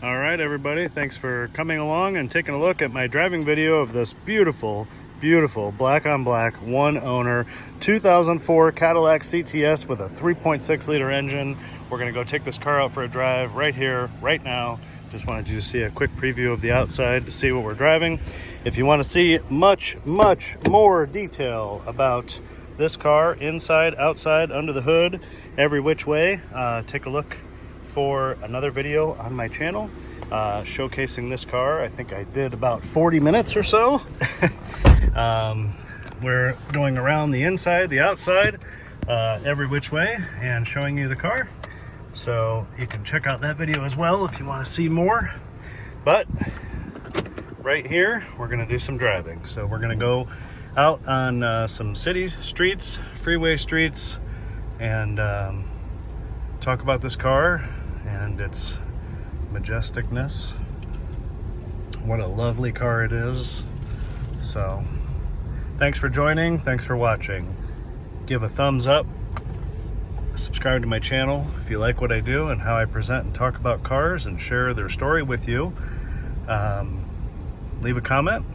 All right, everybody, thanks for coming along and taking a look at my driving video of this beautiful black on black, one owner 2004 Cadillac CTS with a 3.6 liter engine. We're gonna go take this car out for a drive right here, right now. Just wanted you to see a quick preview of the outside to see what we're driving. If you want to see much more detail about this car, inside, outside, under the hood, every which way, take a look for another video on my channel showcasing this car. I think I did about 40 minutes or so. We're going around the inside, the outside, every which way, and showing you the car. So you can check out that video as well if you want to see more. But right here, we're going to do some driving. So we're going to go out on some city streets, freeway streets, and talk about this car and its majesticness. What a lovely car it is. So thanks for joining, thanks for watching. Give a thumbs up, subscribe to my channel if you like what I do and how I present and talk about cars and share their story with you. Leave a comment,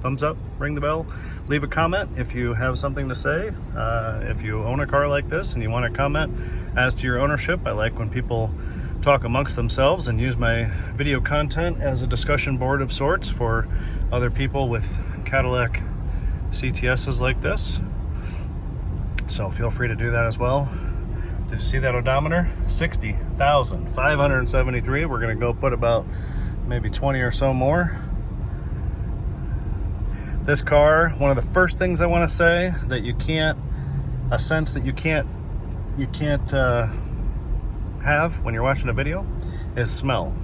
thumbs up, ring the bell, leave a comment if you have something to say. If you own a car like this and you want to comment as to your ownership, I like when people talk amongst themselves and use my video content as a discussion board of sorts for other people with Cadillac CTSs like this. So feel free to do that as well. Did you see that odometer? 60,573. We're gonna go put about maybe 20 or so more. This car, one of the first things I want to say that you can't have when you're watching a video is smell.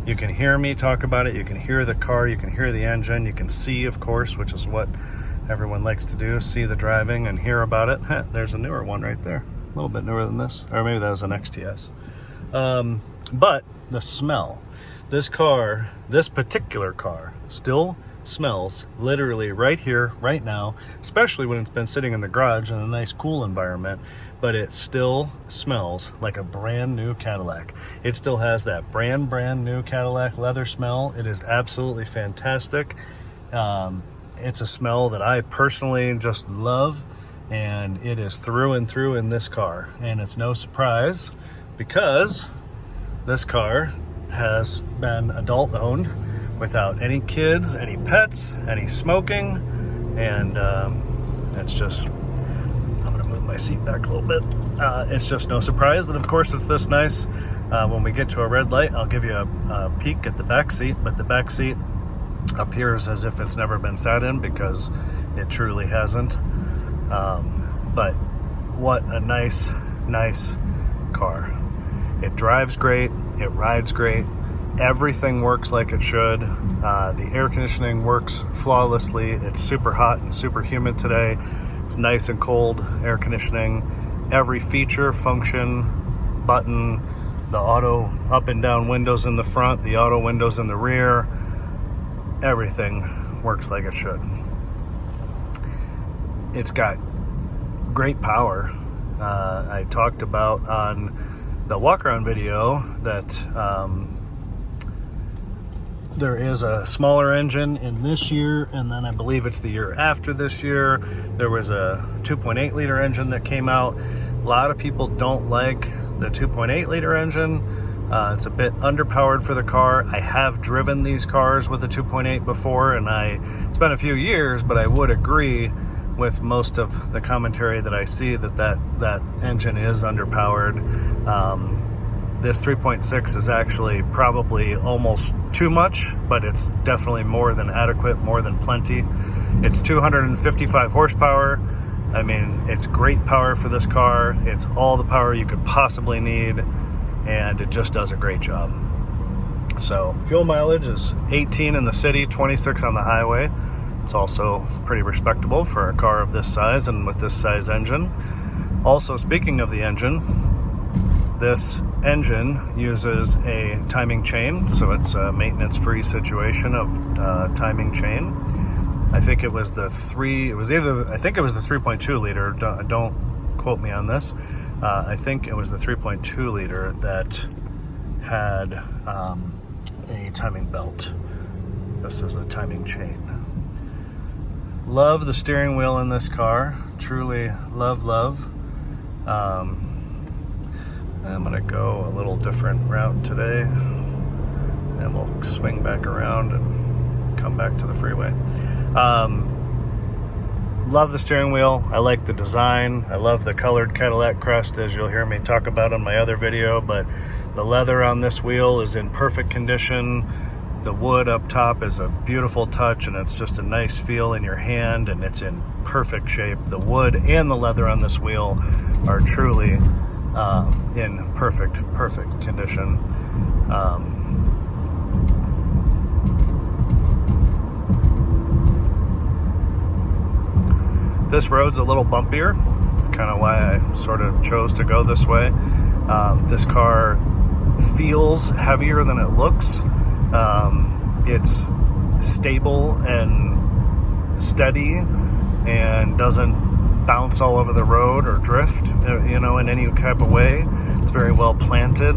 You can hear me talk about it, you can hear the car, you can hear the engine, you can see, of course, which is what everyone likes to do, see the driving and hear about it. There's a newer one right there, a little bit newer than this, or maybe that was an XTS. But the smell, this car, this particular car, still smells literally right here, right now, especially when it's been sitting in the garage in a nice cool environment, but it still smells like a brand new Cadillac. It still has that brand new Cadillac leather smell. It is absolutely fantastic. It's a smell that I personally just love, and it is through and through in this car. And it's no surprise because this car has been adult owned without any kids, any pets, any smoking, and it's just, I'm gonna move my seat back a little bit. It's just no surprise that of course it's this nice. When we get to a red light, I'll give you a peek at the back seat, but the back seat appears as if it's never been sat in because it truly hasn't. But what a nice car. It drives great, it rides great. Everything works like it should. The air conditioning works flawlessly. It's super hot and super humid today. It's nice and cold air conditioning. Every feature, function, button, the auto up and down windows in the front, the auto windows in the rear, everything works like it should. It's got great power. I talked about on the walk-around video that there is a smaller engine in this year, and then I believe it's the year after this year, there was a 2.8 liter engine that came out. A lot of people don't like the 2.8 liter engine. It's a bit underpowered for the car. I have driven these cars with a 2.8 before, and it's been a few years, but I would agree with most of the commentary that I see that engine is underpowered. This 3.6 is actually probably almost too much, but it's definitely more than adequate, more than plenty. It's 255 horsepower. I mean, it's great power for this car. It's all the power you could possibly need, and it just does a great job. So fuel mileage is 18 in the city, 26 on the highway. It's also pretty respectable for a car of this size and with this size engine. Also, speaking of the engine, this engine uses a timing chain, so it's a maintenance-free situation of timing chain. I think it was the 3.2 liter. Don't quote me on this. I think it was the 3.2 liter that had a timing belt. This is a timing chain. Love the steering wheel in this car. Truly love. I'm gonna go a little different route today, and we'll swing back around and come back to the freeway. Love the steering wheel. I like the design. I love the colored Cadillac crest, as you'll hear me talk about on my other video, but the leather on this wheel is in perfect condition. The wood up top is a beautiful touch, and it's just a nice feel in your hand, and it's in perfect shape. The wood and the leather on this wheel are truly in perfect condition. This road's a little bumpier. It's kind of why I sort of chose to go this way. This car feels heavier than it looks. It's stable and steady and doesn't bounce all over the road or drift, in any type of way. It's very well planted.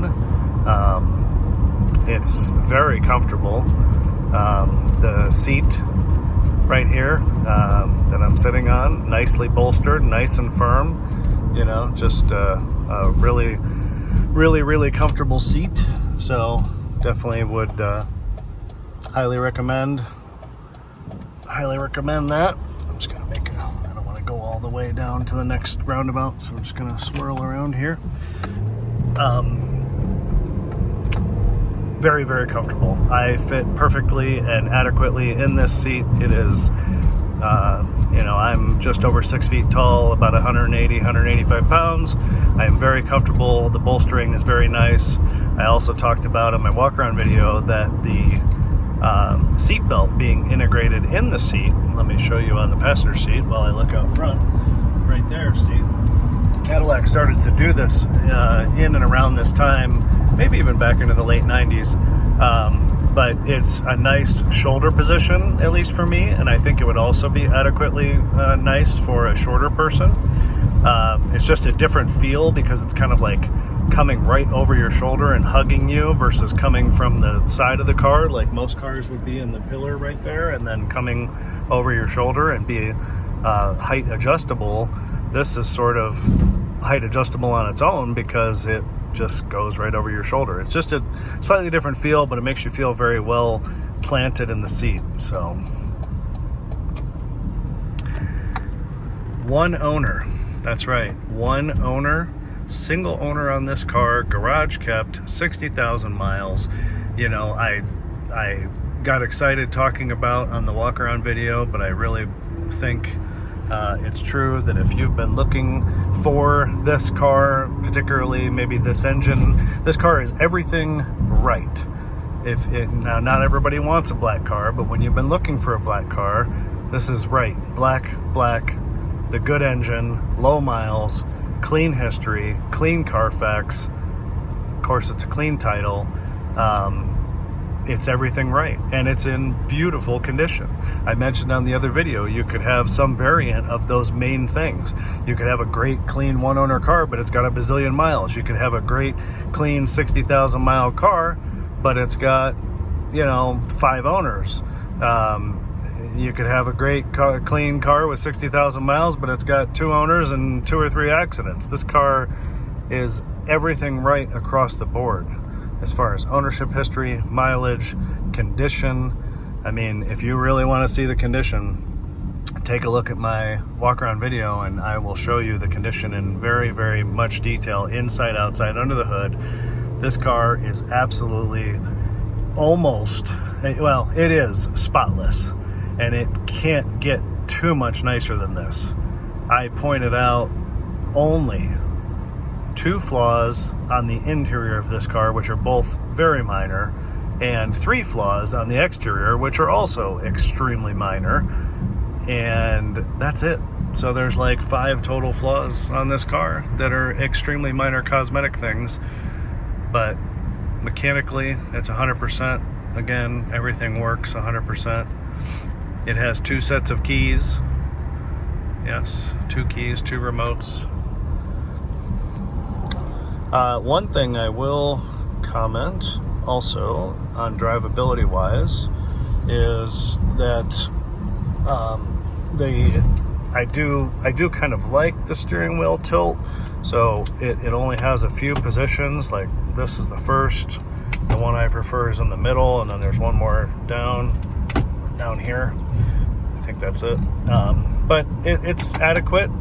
It's very comfortable. The seat right here that I'm sitting on, nicely bolstered, nice and firm, just a really comfortable seat. So definitely would highly recommend that. I'm just gonna I don't want to go all the way down to the next roundabout, so I'm just gonna swirl around here. Very comfortable. I fit perfectly and adequately in this seat. It is I'm just over 6 feet tall, about 185 pounds. I am very comfortable. The bolstering is very nice. I also talked about in my walk-around video that the seat belt being integrated in the seat. Let me show you on the passenger seat while I look out front. Right there, see? Cadillac started to do this in and around this time, maybe even back into the late 90s. But it's a nice shoulder position, at least for me, and I think it would also be adequately nice for a shorter person. It's just a different feel because it's kind of like coming right over your shoulder and hugging you versus coming from the side of the car, like most cars would be in the pillar right there, and then coming over your shoulder and be height adjustable. This is sort of height adjustable on its own because it just goes right over your shoulder. It's just a slightly different feel, but it makes you feel very well planted in the seat. So, one owner. That's right, one owner. Single owner on this car, garage kept, 60,000 miles. I got excited talking about on the walk around video, but I really think it's true that if you've been looking for this car, particularly maybe this engine, this car is everything right. Now, not everybody wants a black car, but when you've been looking for a black car, this is right. Black, the good engine, low miles, clean history, clean Carfax. Of course, it's a clean title. It's everything right, and it's in beautiful condition. I mentioned on the other video, you could have some variant of those main things. You could have a great, clean one-owner car, but it's got a bazillion miles. You could have a great, clean 60,000 mile car, but it's got, 5 owners. You could have a great clean car with 60,000 miles, but it's got 2 owners and 2 or 3 accidents. This car is everything right across the board as far as ownership history, mileage, condition. I mean, if you really want to see the condition, take a look at my walk around video and I will show you the condition in very much detail, inside, outside, under the hood. This car is absolutely it is spotless. And it can't get too much nicer than this. I pointed out only 2 flaws on the interior of this car, which are both very minor, and 3 flaws on the exterior, which are also extremely minor, and that's it. So there's like 5 total flaws on this car that are extremely minor cosmetic things, but mechanically it's 100%. Again, everything works 100%. It has 2 sets of keys. Yes, 2 keys, 2 remotes. One thing I will comment also on drivability wise is that I do kind of like the steering wheel tilt. So it only has a few positions. Like this is the first. The one I prefer is in the middle, and then there's one more down here. I think that's it. But it's adequate.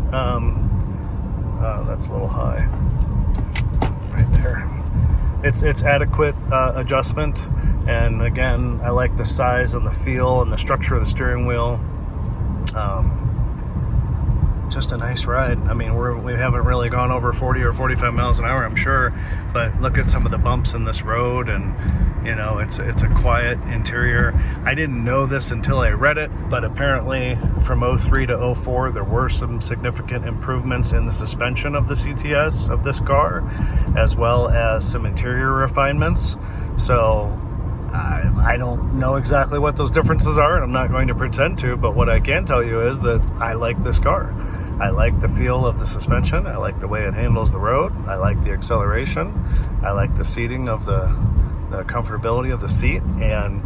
That's a little high right there. It's adequate adjustment, and again, I like the size and the feel and the structure of the steering wheel. Just a nice ride. I mean, we haven't really gone over 40 or 45 miles an hour, I'm sure, but look at some of the bumps in this road, and you know, it's a quiet interior. I didn't know this until I read it, but apparently from 03 to 04 there were some significant improvements in the suspension of the CTS of this car, as well as some interior refinements. So I don't know exactly what those differences are, and I'm not going to pretend to, but what I can tell you is that I like this car. I like the feel of the suspension. I like the way it handles the road. I like the acceleration. I like the seating of the comfortability of the seat. And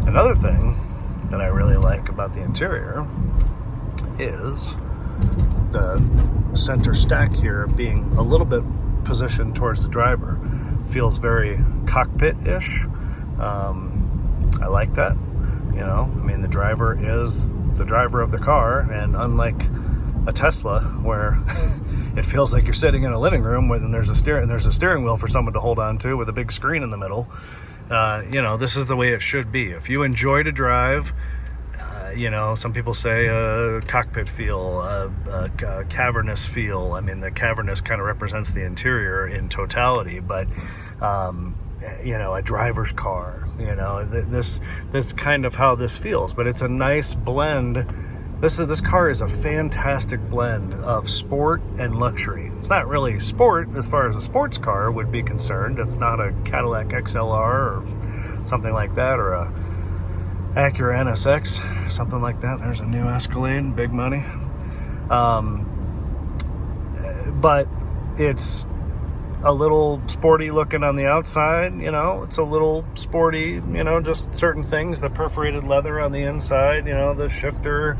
another thing that I really like about the interior is the center stack here being a little bit positioned towards the driver. Feels very cockpit-ish. I like that. You know, I mean, the driver is the driver of the car, and unlike a Tesla where it feels like you're sitting in a living room where there's a steering wheel for someone to hold on to with a big screen in the middle, you know, this is the way it should be. If you enjoy to drive, you know, some people say a cockpit feel, a cavernous feel. I mean, the cavernous kind of represents the interior in totality, but you know, a driver's car, you know, this kind of how this feels. But it's a nice blend. This car is a fantastic blend of sport and luxury. It's not really sport as far as a sports car would be concerned. It's not a Cadillac XLR or something like that, or a Acura NSX, something like that. There's a new Escalade, big money. But it's a little sporty looking on the outside, you know, it's a little sporty, you know, just certain things, the perforated leather on the inside, you know, the shifter,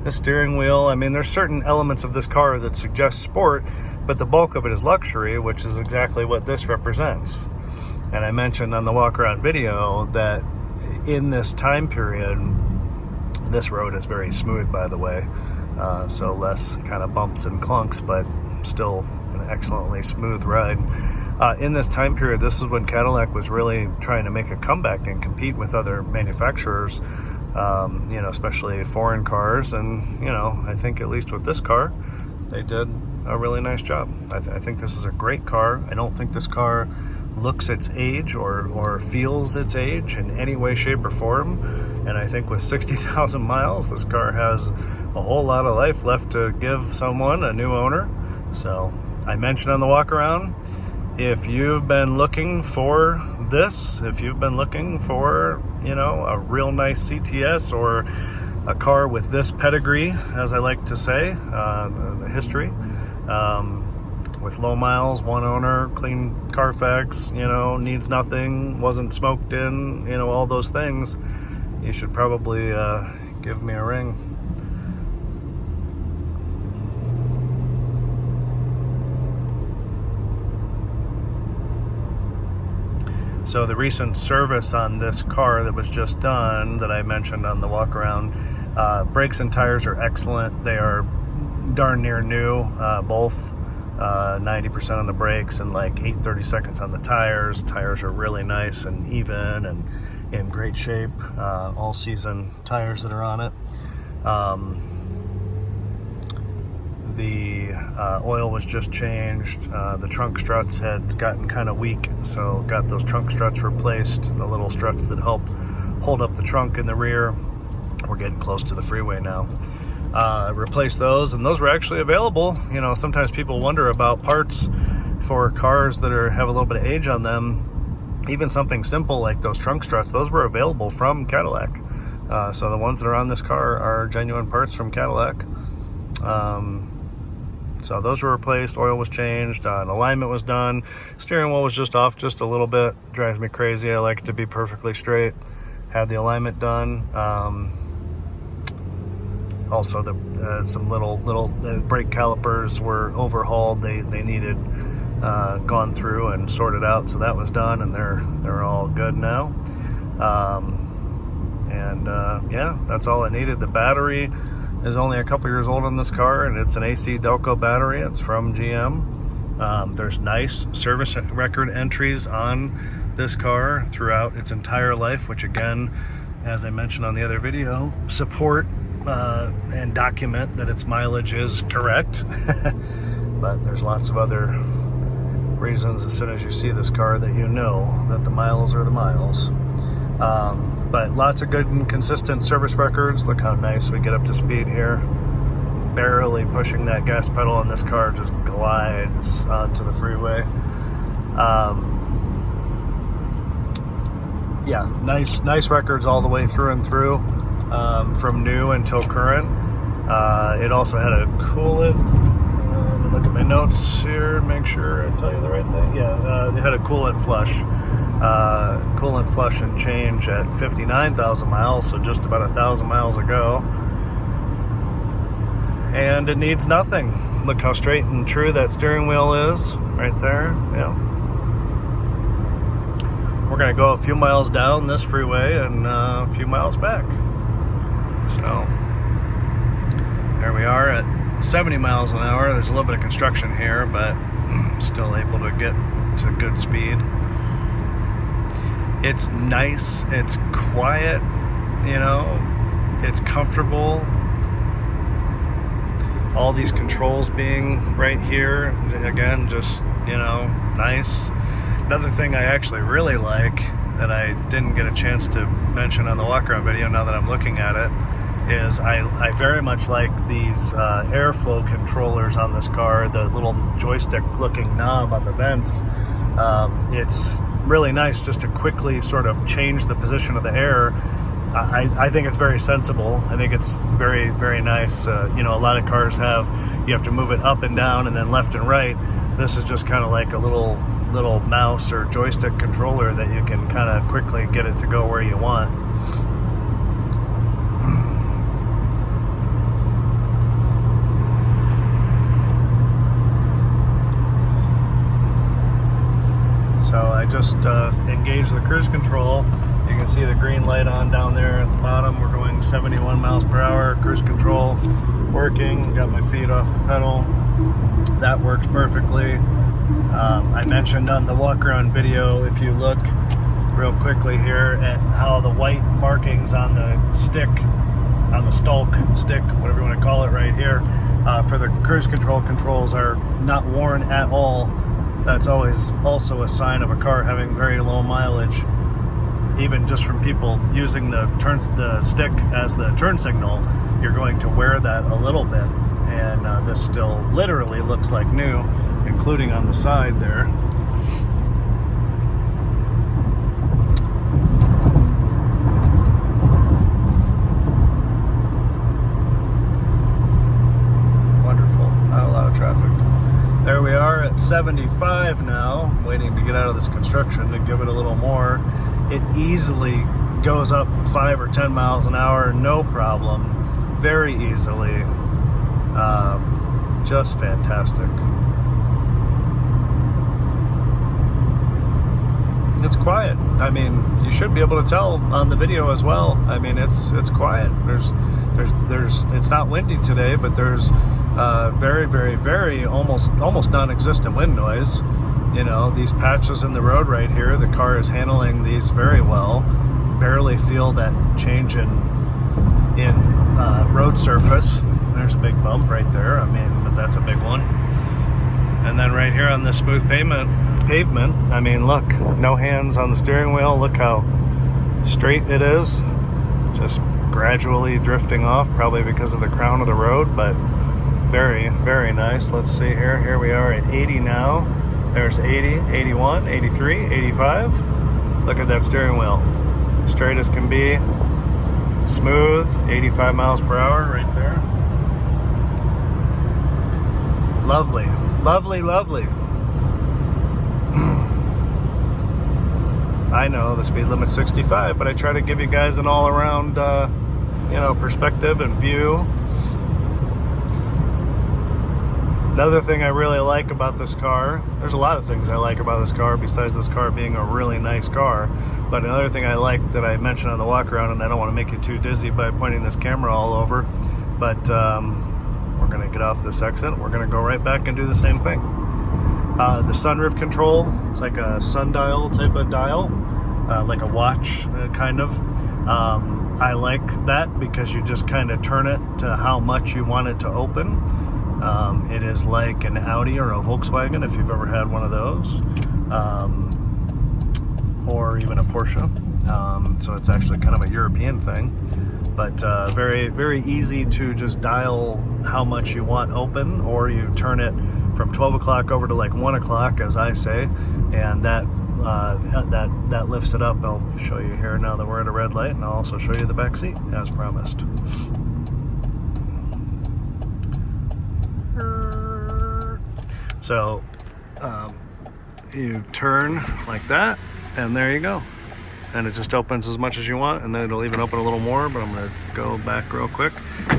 the steering wheel. I mean, there's certain elements of this car that suggest sport, but the bulk of it is luxury, which is exactly what this represents. And I mentioned on the walk around video that in this time period, this road is very smooth, by the way, so less kind of bumps and clunks, but still an excellently smooth ride. In this time period, this is when Cadillac was really trying to make a comeback and compete with other manufacturers, you know, especially foreign cars. And, you know, I think at least with this car, they did a really nice job. I think this is a great car. I don't think this car looks its age or feels its age in any way, shape, or form. And I think with 60,000 miles, this car has a whole lot of life left to give someone, a new owner. So I mentioned on the walk around, if you've been looking for this, if you've been looking for, you know, a real nice CTS or a car with this pedigree, as I like to say, the history, with low miles, one owner, clean Carfax, you know, needs nothing, wasn't smoked in, you know, all those things, you should probably give me a ring. So the recent service on this car that was just done, that I mentioned on the walk around, brakes and tires are excellent. They are darn near new, both 90% on the brakes and like 8/32 on the tires. Tires are really nice and even and in great shape. All season tires that are on it. The oil was just changed. The trunk struts had gotten kind of weak, so got those trunk struts replaced, the little struts that help hold up the trunk in the rear. We're getting close to the freeway now. Replaced those, and those were actually available. You know, sometimes people wonder about parts for cars that have a little bit of age on them. Even something simple like those trunk struts, those were available from Cadillac. So the ones that are on this car are genuine parts from Cadillac. So those were replaced, oil was changed, and alignment was done. Steering wheel was just off just a little bit. Drives me crazy. I like it to be perfectly straight. Had the alignment done. Also, some little brake calipers were overhauled. They needed gone through and sorted out, so that was done, and they're all good now. Yeah, that's all it needed. The battery is only a couple years old on this car, and it's an AC Delco battery. It's from GM. There's nice service record entries on this car throughout its entire life, which again, as I mentioned on the other video, support and document that its mileage is correct. But there's lots of other reasons as soon as you see this car that you know that the miles are the miles. But lots of good and consistent service records. Look how nice we get up to speed here. Barely pushing that gas pedal, and this car just glides onto the freeway. Yeah, nice records all the way through and through, from new until current. It also had a coolant. Let me look at my notes here, make sure I tell you the right thing. Yeah, it had a coolant flush and change at 59,000 miles, so just about 1,000 miles ago. And it needs nothing. Look how straight and true that steering wheel is right there. Yeah. We're gonna go a few miles down this freeway and a few miles back. So there we are at 70 miles an hour. There's a little bit of construction here, but still able to get to good speed. It's nice, it's quiet, you know, it's comfortable. All these controls being right here, again, just, you know, nice. Another thing I actually really like that I didn't get a chance to mention on the walk-around video, now that I'm looking at it, is I very much like these airflow controllers on this car, the little joystick-looking knob on the vents. It's really nice just to quickly sort of change the position of the air. I think it's very sensible. I think it's very, very nice. You know, a lot of cars you have to move it up and down and then left and right. This is just kind of like a little mouse or joystick controller that you can kind of quickly get it to go where you want. So I just engaged the cruise control. You can see the green light on down there at the bottom. We're going 71 miles per hour, cruise control working. Got my feet off the pedal. That works perfectly. I mentioned on the walk around video, if you look real quickly here at how the white markings on the stick, on the stalk stick, whatever you want to call it right here, for the cruise control controls are not worn at all. That's always also a sign of a car having very low mileage. Even just from people using the stick as the turn signal, you're going to wear that a little bit. And this still literally looks like new, including on the side there. Wonderful, not a lot of traffic. There we are at 75 now, waiting to get out of this construction to give it a little more. It easily goes up 5 or 10 miles an hour, no problem, very easily. Just fantastic. It's quiet. I mean, you should be able to tell on the video as well. I mean, it's quiet. It's not windy today, but there's very, very, very almost non-existent wind noise. You know, these patches in the road right here, the car is handling these very well. Barely feel that change in road surface. There's a big bump right there. I mean, but that's a big one. And then right here on this smooth pavement, I mean, look, no hands on the steering wheel. Look how straight it is. Just gradually drifting off, probably because of the crown of the road, but very, very nice. Let's see here. Here we are at 80 now. There's 80, 81, 83, 85. Look at that steering wheel. Straight as can be. Smooth, 85 miles per hour right there. Lovely, lovely, lovely. I know the speed limit's 65, but I try to give you guys an all-around, you know, perspective and view. Another thing I really like about this car, there's a lot of things I like about this car besides this car being a really nice car, but another thing I like that I mentioned on the walk around, and I don't want to make you too dizzy by pointing this camera all over, but we're going to get off this exit. We're going to go right back and do the same thing. The sunroof control, it's like a sundial type of dial, like a watch kind of. I like that because you just kind of turn it to how much you want it to open. It is like an Audi or a Volkswagen if you've ever had one of those, or even a Porsche. So it's actually kind of a European thing, but very, very easy to just dial how much you want open, or you turn it from 12 o'clock over to like 1 o'clock, as I say, and that lifts it up. I'll show you here now that we're at a red light, and I'll also show you the back seat as promised. So you turn like that, and there you go. And it just opens as much as you want, and then it'll even open a little more, but I'm going to go back real quick.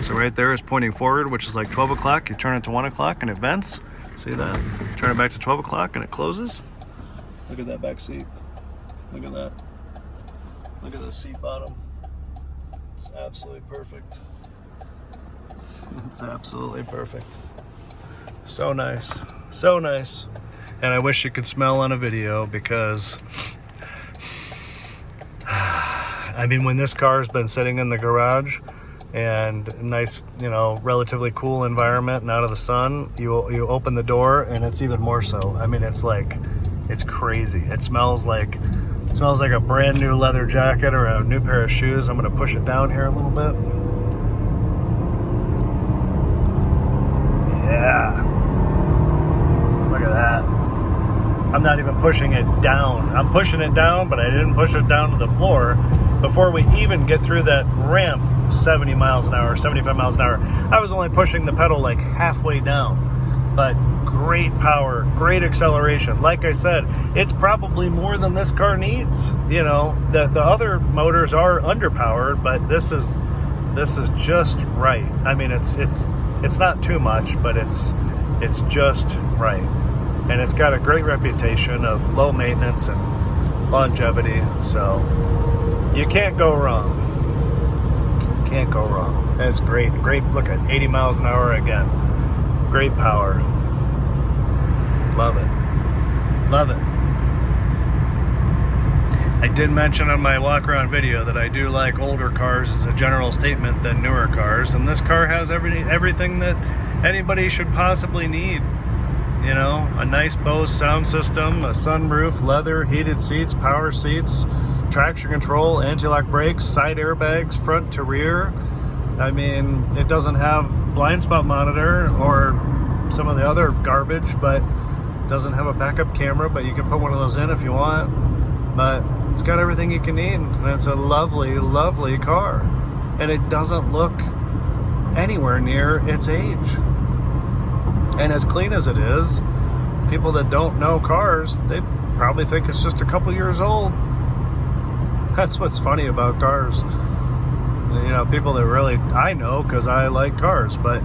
So right there is pointing forward, which is like 12 o'clock. You turn it to 1 o'clock, and it vents. See that? Turn it back to 12 o'clock, and it closes. Look at that back seat. Look at that. Look at the seat bottom. It's absolutely perfect. It's absolutely perfect. So nice. So nice. And I wish you could smell on a video, because I mean, when this car's been sitting in the garage and nice, you know, relatively cool environment and out of the sun, you open the door and it's even more so. I mean, it's like, it's crazy. It smells like a brand new leather jacket or a new pair of shoes. I'm going to push it down here a little bit. Yeah. Look at that. I'm not even pushing it down. I'm pushing it down, but I didn't push it down to the floor before we even get through that ramp. 70 miles an hour, 75 miles an hour. I was only pushing the pedal like halfway down, but great power, great acceleration. Like I said, it's probably more than this car needs. You know, the other motors are underpowered, but this is just right. I mean, it's not too much, but it's just right. And it's got a great reputation of low maintenance and longevity, so you can't go wrong. Can't go wrong. That's great. Great. Look at 80 miles an hour again. Great power. Love it. Love it. I did mention on my walk around video that I do like older cars as a general statement than newer cars, and this car has everything that anybody should possibly need. You know, a nice Bose sound system, a sunroof, leather, heated seats, power seats, traction control, anti-lock brakes, side airbags, front to rear. I mean, it doesn't have blind spot monitor or some of the other garbage, but it doesn't have a backup camera, but you can put one of those in if you want. But it's got everything you can need, and it's a lovely, lovely car. And it doesn't look anywhere near its age. And as clean as it is, people that don't know cars, they probably think it's just a couple years old. That's what's funny about cars. You know, people that really, I know because I like cars, but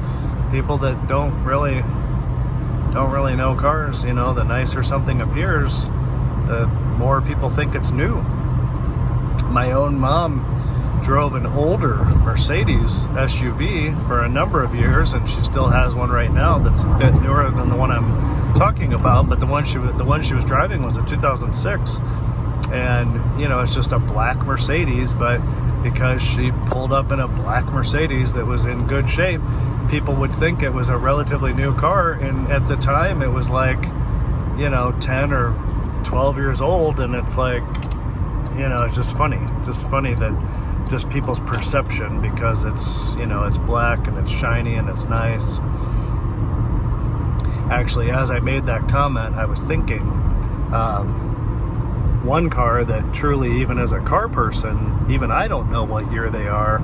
people that don't really know cars, you know, the nicer something appears, the more people think it's new. My own mom drove an older Mercedes SUV for a number of years, and she still has one right now that's a bit newer than the one I'm talking about, but the one she was driving was a 2006. And, you know, it's just a black Mercedes, but because she pulled up in a black Mercedes that was in good shape, people would think it was a relatively new car, and at the time it was like, you know, 10 or 12 years old, and it's like, you know, it's just funny that just people's perception, because it's, you know, it's black and it's shiny and it's nice. Actually, as I made that comment, I was thinking, one car that truly, even as a car person, even I don't know what year they are,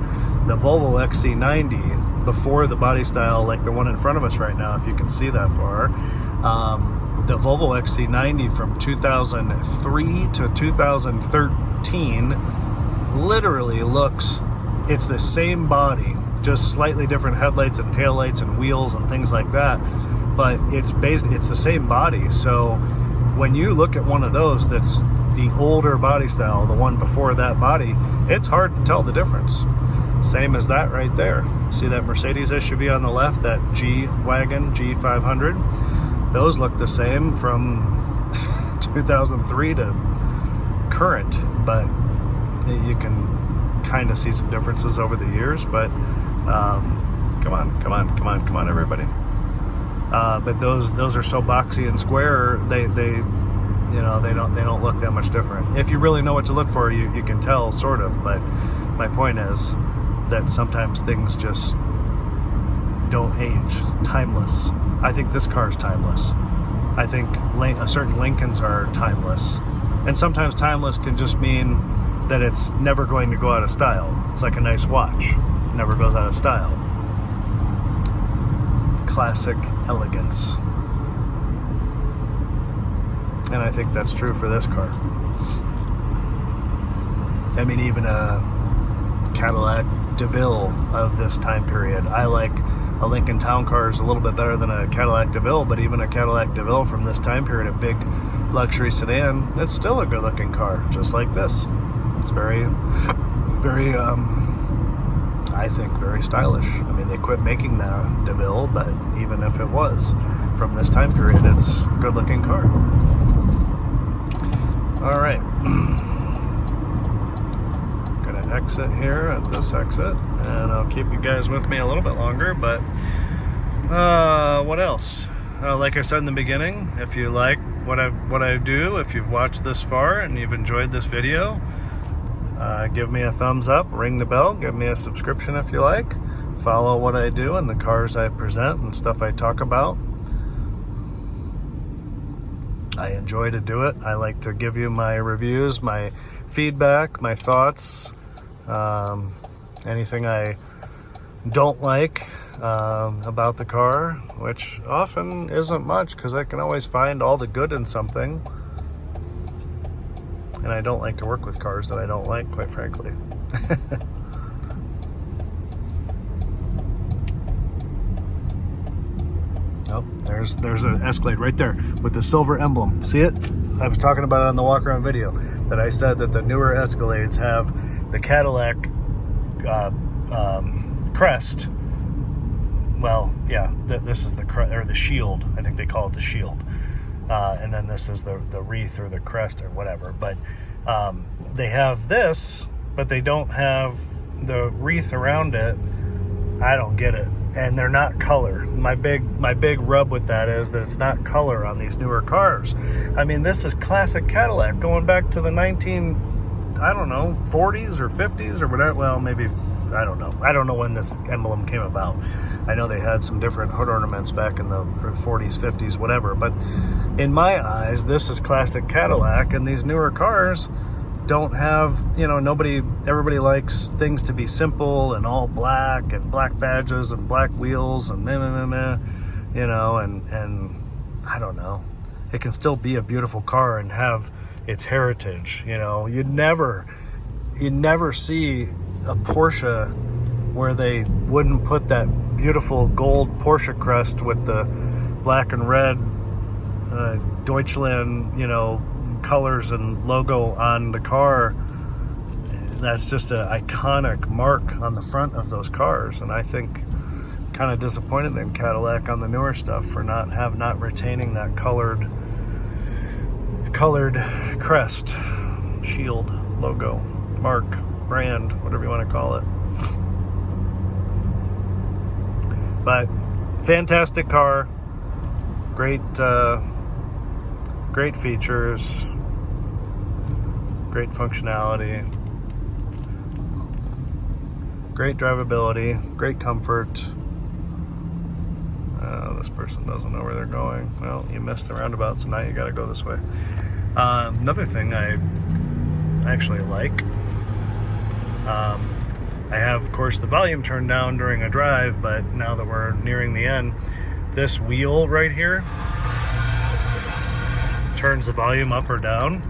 the Volvo XC90 before the body style, like the one in front of us right now, if you can see that far. The Volvo XC90 from 2003 to 2013 literally looks, it's the same body, just slightly different headlights and taillights and wheels and things like that, but it's the same body. So when you look at one of those that's the older body style, the one before that body, it's hard to tell the difference. Same as that right there. See that Mercedes SUV on the left, that G-Wagon, G500? Those look the same from 2003 to current, but you can kind of see some differences over the years. But come on, everybody. But those are so boxy and square. They don't look that much different. If you really know what to look for, you can tell, sort of. But my point is that sometimes things just don't age. Timeless. I think this car is timeless. I think certain Lincolns are timeless. And sometimes timeless can just mean that it's never going to go out of style. It's like a nice watch. It never goes out of style. Classic elegance. And I think that's true for this car. I mean, even a Cadillac DeVille of this time period. I like a Lincoln Town Car is a little bit better than a Cadillac DeVille, but even a Cadillac DeVille from this time period, a big luxury sedan, it's still a good looking car, just like this. It's very, very, I think very stylish. I mean, they quit making the DeVille, but even if it was from this time period, it's a good looking car. All right. Gonna exit here at this exit, and I'll keep you guys with me a little bit longer. But what else? Like I said in the beginning, if you like what I do, if you've watched this far and you've enjoyed this video, give me a thumbs up, ring the bell, give me a subscription if you like. Follow what I do and the cars I present and stuff I talk about. I enjoy to do it. I like to give you my reviews, my feedback, my thoughts, anything I don't like about the car, which often isn't much because I can always find all the good in something. And I don't like to work with cars that I don't like, quite frankly. Oh, there's an Escalade right there with the silver emblem. See it? I was talking about it on the walk around video, that I said that the newer Escalades have the Cadillac crest. Well, yeah, this is the crest, or the shield. I think they call it the shield. And then this is the wreath or the crest or whatever. But they have this, but they don't have the wreath around it. I don't get it. And they're not color. My big rub with that is that it's not color on these newer cars. I mean, this is classic Cadillac going back to the 40s or 50s or whatever. Well, maybe, I don't know. I don't know when this emblem came about. I know they had some different hood ornaments back in the 40s, 50s, whatever. But in my eyes, this is classic Cadillac, and these newer cars don't have, everybody likes things to be simple and all black and black badges and black wheels and and I don't know. It can still be a beautiful car and have its heritage. You'd never see a Porsche where they wouldn't put that beautiful gold Porsche crest with the black and red Deutschland, colors and logo on the car. That's just an iconic mark on the front of those cars, and I think kind of disappointed in Cadillac on the newer stuff for not retaining that colored crest, shield, logo, mark, brand, whatever you want to call it. But fantastic car, great features, great functionality, great drivability, great comfort. This person doesn't know where they're going. Well, you missed the roundabout, so now you got to go this way. Another thing I actually like I have, of course, the volume turned down during a drive, but now that we're nearing the end, this wheel right here turns the volume up or down.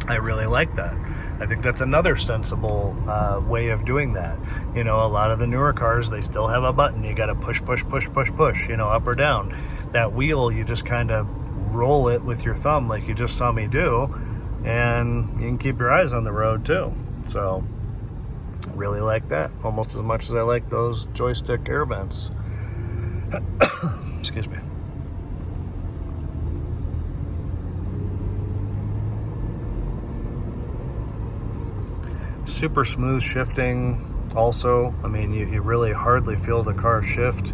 I really like that. I think that's another sensible way of doing that. You know, a lot of the newer cars, they still have a button. You got to push, you know, up or down. That wheel, you just kind of roll it with your thumb like you just saw me do, and you can keep your eyes on the road too. So, really like that, almost as much as I like those joystick air vents. Excuse me. Super smooth shifting also. I mean, you really hardly feel the car shift.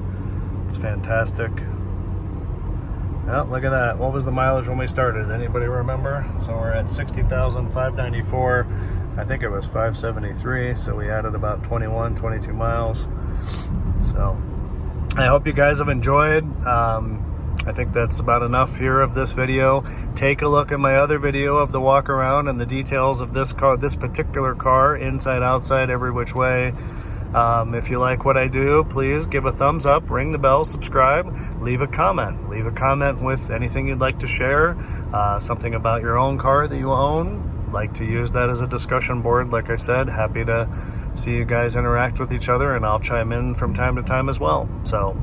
It's fantastic. Oh, look at that. What was the mileage when we started? Anybody remember? So we're at 60,594. I think it was 573, so we added about 22 miles. So I hope you guys have enjoyed. I think that's about enough here of this video. Take a look at my other video of the walk around and the details of this car, this particular car, inside, outside, every which way. If you like what I do, please give a thumbs up, ring the bell, subscribe, leave a comment. Leave a comment with anything you'd like to share, something about your own car that you own. Like to use that as a discussion board. Like I said, happy to see you guys interact with each other, and I'll chime in from time to time as well. So,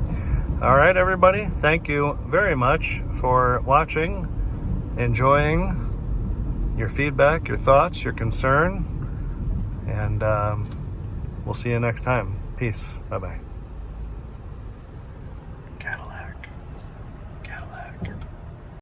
all right, everybody, thank you very much for watching, enjoying your feedback, your thoughts, your concern, and we'll see you next time. Peace. Bye-bye.